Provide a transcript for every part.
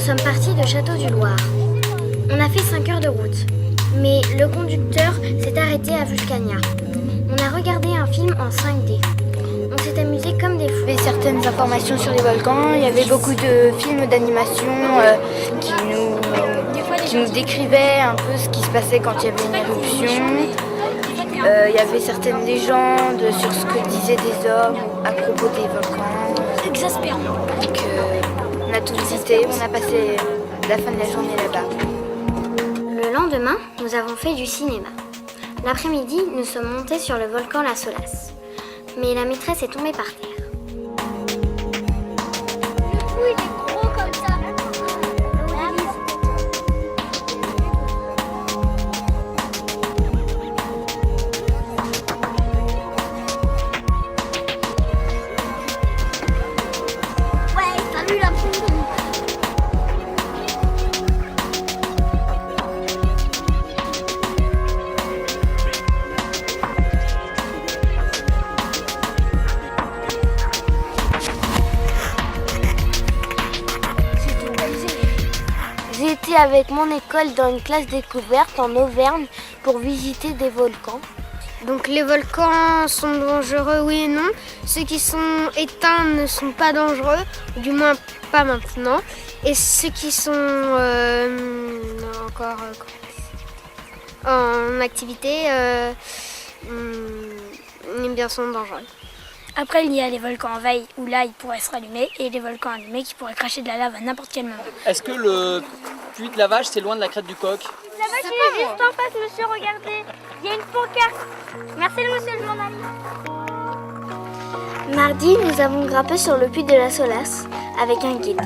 sommes partis de Château-du-Loir. On a fait 5 heures de route, mais le conducteur s'est arrêté à Vulcania. On a regardé un film en 5D. On s'est amusé comme des fous. Il y avait certaines informations sur les volcans, il y avait beaucoup de films d'animation qui nous décrivaient un peu ce qui se passait quand il y avait une éruption. Il y avait certaines légendes sur ce que disaient des hommes à propos des volcans. Exaspérant. Donc on a tout visité, on a passé la fin de la journée là-bas. Le lendemain, nous avons fait du cinéma. L'après-midi, nous sommes montés sur le volcan La Solace. Mais la maîtresse est tombée par terre. Oui, il est gros comme ça. Ouais, t'as vu la poudre? J'ai été avec mon école dans une classe découverte en Auvergne pour visiter des volcans. Donc les volcans sont dangereux, oui et non. Ceux qui sont éteints ne sont pas dangereux, du moins pas maintenant. Et ceux qui sont encore en activité eh bien, sont dangereux. Après, il y a les volcans en veille où là, ils pourraient se rallumer et les volcans allumés qui pourraient cracher de la lave à n'importe quel moment. Est-ce que le puits de lavage, c'est loin de la crête du Coq? La vache est juste en face, monsieur, regardez. Il y a une pancarte. Merci, monsieur le journaliste. Mardi, nous avons grimpé sur le puits de la Solace avec un guide.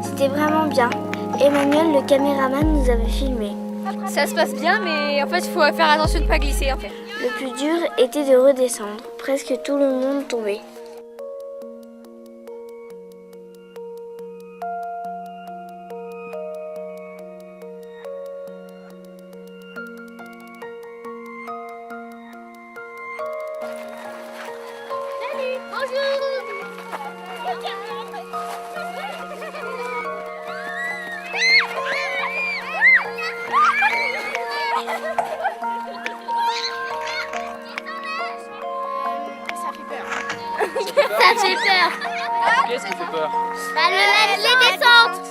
C'était vraiment bien. Emmanuel, le caméraman, nous avait filmé. Ça se passe bien, mais en fait il faut faire attention de ne pas glisser en fait. Le plus dur était de redescendre. Presque tout le monde tombait. Ça fait peur. Qu'est-ce qui fait peur? Les descentes.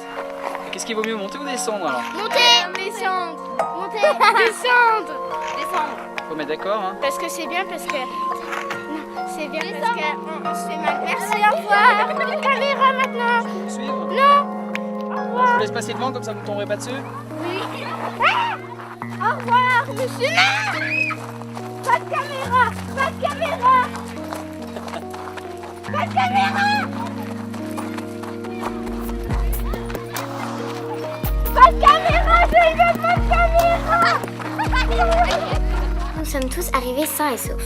Qu'est-ce qu'il vaut mieux, monter ou descendre alors? Monter. Descendre. Monter. Descendre. Descendre. Faut mettre d'accord, hein? Parce que c'est bien, parce que... Non, c'est bien parce qu'on se fait mal. Merci, au revoir. La caméra maintenant. Vous suivre? Non. Je vous laisse passer devant, comme ça vous ne tomberez pas dessus. Oui. Ah, au revoir, monsieur. Non. Pas de caméra. Pas de caméra. Pas de caméra. Pas de caméra. Je veux pas de caméra. Nous sommes tous arrivés sains et saufs.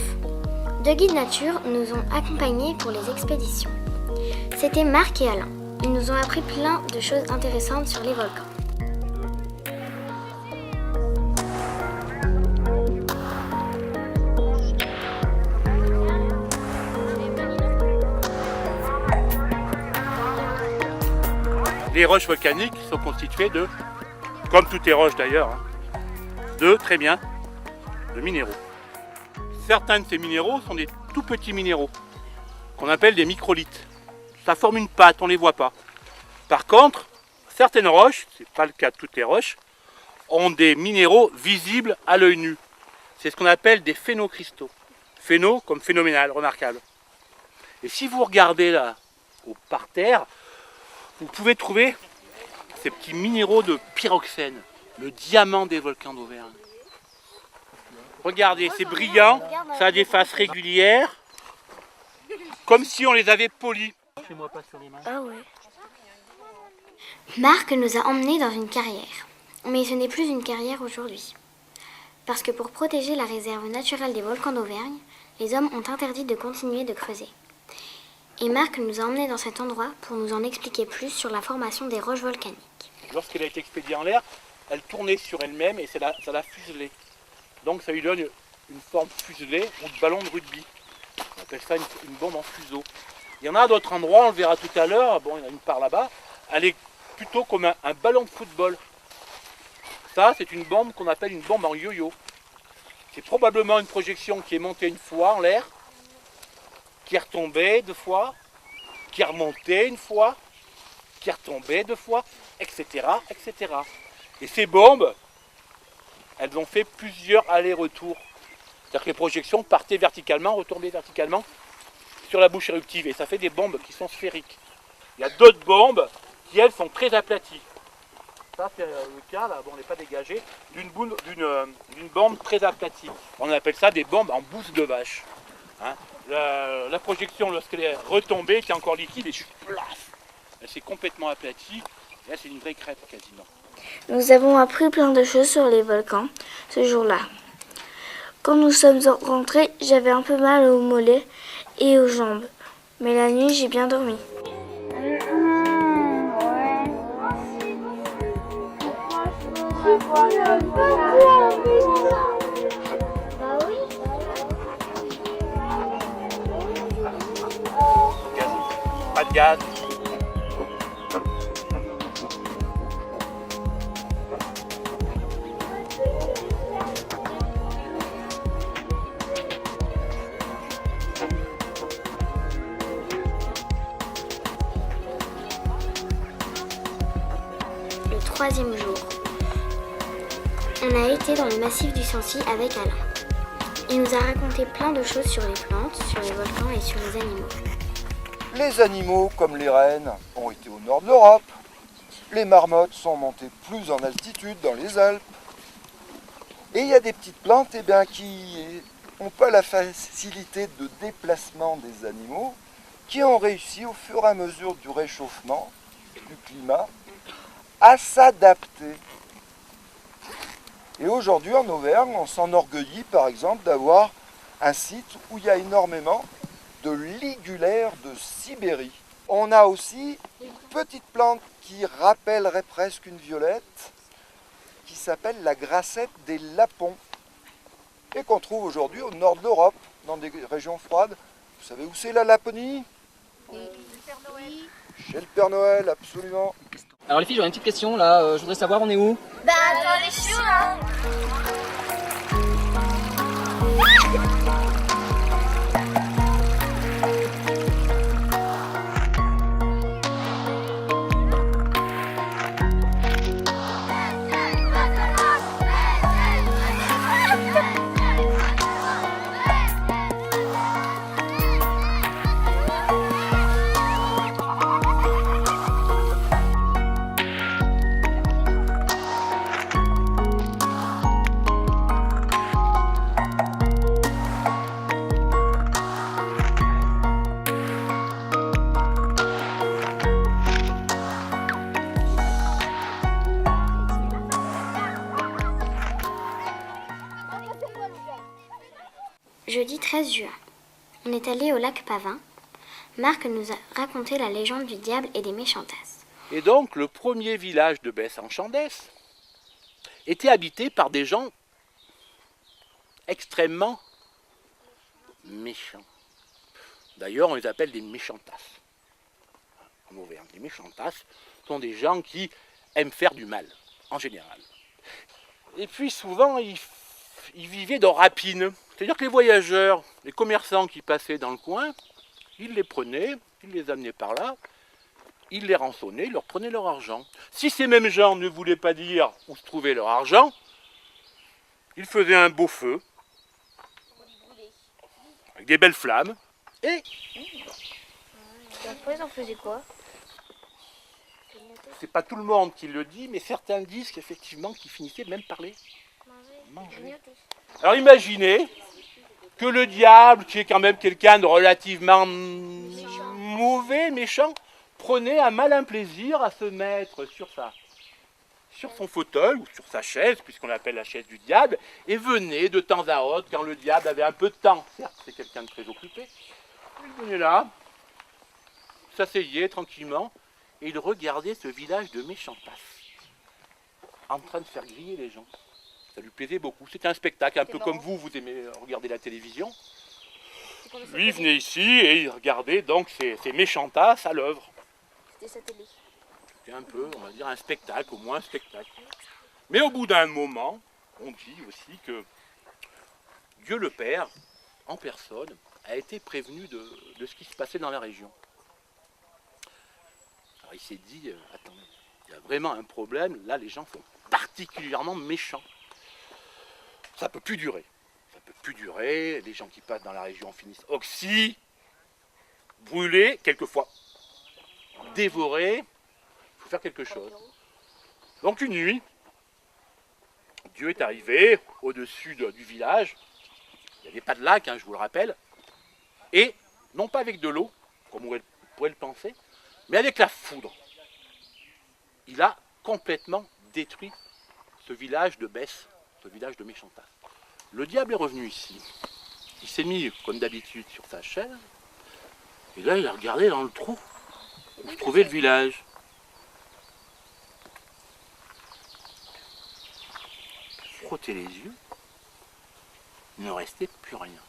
Deux guides nature nous ont accompagnés pour les expéditions. C'était Marc et Alain. Ils nous ont appris plein de choses intéressantes sur les volcans. Les roches volcaniques sont constituées de, comme toutes les roches d'ailleurs, très bien, de minéraux. Certains de ces minéraux sont des tout petits minéraux, qu'on appelle des microlithes. Ça forme une pâte, on ne les voit pas. Par contre, certaines roches, ce n'est pas le cas de toutes les roches, ont des minéraux visibles à l'œil nu. C'est ce qu'on appelle des phénocristaux. Phéno comme phénoménal, remarquable. Et si vous regardez là, par terre, vous pouvez trouver ces petits minéraux de pyroxène, le diamant des volcans d'Auvergne. Regardez, c'est brillant, ça a des faces régulières, comme si on les avait polis. Fais-moi pas sur les mains. Ah ouais. Marc nous a emmenés dans une carrière. Mais ce n'est plus une carrière aujourd'hui. Parce que pour protéger la réserve naturelle des volcans d'Auvergne, les hommes ont interdit de continuer de creuser. Et Marc nous a emmenés dans cet endroit pour nous en expliquer plus sur la formation des roches volcaniques. Lorsqu'elle a été expédiée en l'air, elle tournait sur elle-même et ça l'a fuselée. Donc ça lui donne une forme fuselée ou de ballon de rugby. On appelle ça une bombe en fuseau. Il y en a à d'autres endroits, on le verra tout à l'heure, bon, il y en a une part là-bas, elle est plutôt comme un ballon de football. Ça, c'est une bombe qu'on appelle une bombe en yo-yo. C'est probablement une projection qui est montée une fois en l'air, qui est retombée 2 fois, qui est remontée une fois, qui est retombée 2 fois, etc., etc. Et ces bombes, elles ont fait plusieurs allers-retours. C'est-à-dire que les projections partaient verticalement, retombaient verticalement sur la bouche éruptive. Et ça fait des bombes qui sont sphériques. Il y a d'autres bombes qui, elles, sont très aplaties. Ça, c'est le cas, là, bon, on n'est pas dégagé, d'une bombe très aplatie. On appelle ça des bombes en bouse de vache. Hein. La projection, lorsqu'elle est retombée, était encore liquide et juste plaf, elle s'est complètement aplatie. Et là, c'est une vraie crêpe quasiment. Nous avons appris plein de choses sur les volcans ce jour-là. Quand nous sommes rentrés, j'avais un peu mal aux mollets et aux jambes. Mais la nuit, j'ai bien dormi. Pas de gaz. Le 3e jour, on a été dans le massif du Sancy avec Alain. Il nous a raconté plein de choses sur les plantes, sur les volcans et sur les animaux. Les animaux, comme les rennes, ont été au nord de l'Europe. Les marmottes sont montées plus en altitude dans les Alpes. Et il y a des petites plantes qui n'ont pas la facilité de déplacement des animaux, qui ont réussi au fur et à mesure du réchauffement du climat à s'adapter. Et aujourd'hui en Auvergne, on s'enorgueillit par exemple d'avoir un site où il y a énormément de ligulaires de Sibérie. On a aussi une petite plante qui rappellerait presque une violette, qui s'appelle la grassette des lapons, et qu'on trouve aujourd'hui au nord de l'Europe, dans des régions froides. Vous savez où c'est la Laponie? Chez le Père Noël, absolument. Alors les filles, j'aurais une petite question là, je voudrais savoir, on est où? Bah, dans les choux, hein. Jeudi 13 juin, on est allé au lac Pavin. Marc nous a raconté la légende du diable et des méchantasses. Et donc, le premier village de Besse-en-Chandès était habité par des gens extrêmement méchants. D'ailleurs, on les appelle des méchantasses. En Auvergne, les méchantasses sont des gens qui aiment faire du mal, en général. Et puis, souvent, ils vivaient dans rapine. C'est-à-dire que les voyageurs, les commerçants qui passaient dans le coin, ils les prenaient, ils les amenaient par là, ils les rançonnaient, ils leur prenaient leur argent. Si ces mêmes gens ne voulaient pas dire où se trouvait leur argent, ils faisaient un beau feu, avec des belles flammes, et... Après, ils en faisaient quoi? C'est pas tout le monde qui le dit, mais certains disent qu'effectivement, qu'ils finissaient même par les manger. Alors imaginez que le diable, qui est quand même quelqu'un de relativement mauvais, méchant, prenait un malin plaisir à se mettre sur son fauteuil ou sur sa chaise, puisqu'on l'appelle la chaise du diable, et venait de temps à autre, quand le diable avait un peu de temps, certes c'est quelqu'un de très occupé, il venait là, s'asseyait tranquillement, et il regardait ce village de méchantasses, en train de faire griller les gens. Ça lui plaisait beaucoup. C'était un spectacle, un peu comme vous aimez regarder la télévision. Lui, il venait ici et il regardait donc ces méchantasses à l'œuvre. C'était sa télé. C'était un peu, on va dire, un spectacle, au moins un spectacle. Mais au bout d'un moment, on dit aussi que Dieu le Père, en personne, a été prévenu de ce qui se passait dans la région. Alors il s'est dit, attendez, il y a vraiment un problème, là les gens sont particulièrement méchants. Ça ne peut plus durer. Ça ne peut plus durer, les gens qui passent dans la région finissent oxy, brûlés, quelquefois dévorés. Il faut faire quelque chose. Donc une nuit, Dieu est arrivé au-dessus du village. Il n'y avait pas de lac, hein, je vous le rappelle. Et, non pas avec de l'eau, comme on pourrait le penser, mais avec la foudre. Il a complètement détruit ce village de Besse, ce village de Méchantas. Le diable est revenu ici. Il s'est mis, comme d'habitude, sur sa chaise. Et là, il a regardé dans le trou où se trouvait le village. Frotter les yeux, il ne restait plus rien.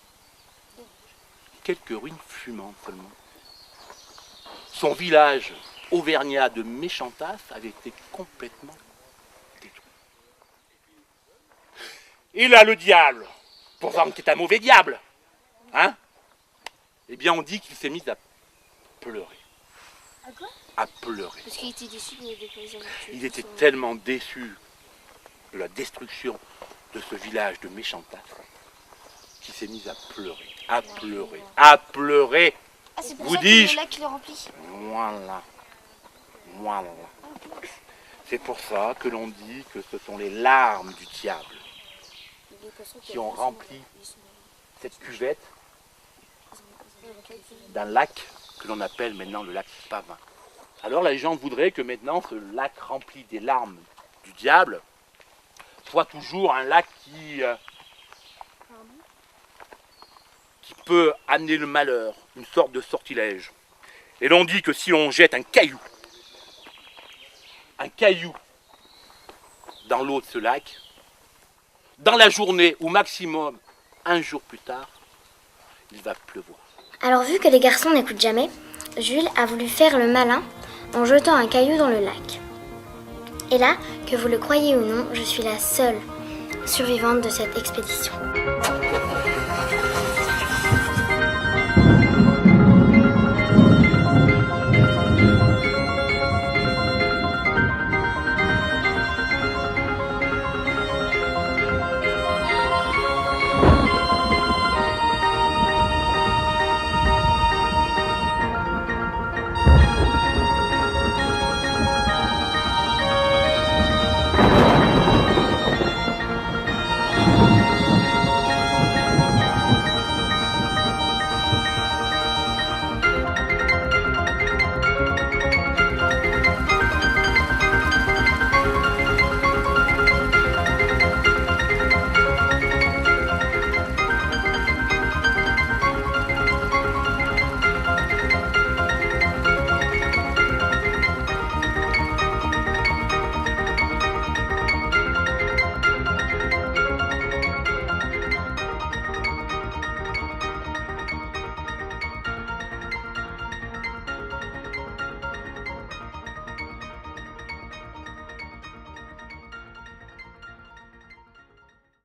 Quelques ruines fumantes seulement. Son village auvergnat de Méchantas avait été complètement détruit. Et là, le diable, pourtant qui est un mauvais diable, hein, eh bien on dit qu'il s'est mis à pleurer. À quoi? À pleurer. Parce qu'il était déçu qu'il n'avait pas jamais tué. Il était tellement déçu de la destruction de ce village de Méchantas qu'il s'est mis à pleurer, à pleurer, à pleurer. Ah, c'est pour Vous ça dis-je. que le lac le remplit. Voilà. Voilà. C'est pour ça que l'on dit que ce sont les larmes du diable qui ont rempli cette cuvette d'un lac que l'on appelle maintenant le lac Pavin. Alors la légende voudrait que maintenant ce lac rempli des larmes du diable soit toujours un lac qui peut amener le malheur, une sorte de sortilège. Et l'on dit que si on jette un caillou dans l'eau de ce lac, dans la journée ou maximum un jour plus tard, il va pleuvoir. Alors vu que les garçons n'écoutent jamais, Jules a voulu faire le malin en jetant un caillou dans le lac. Et là, que vous le croyez ou non, je suis la seule survivante de cette expédition.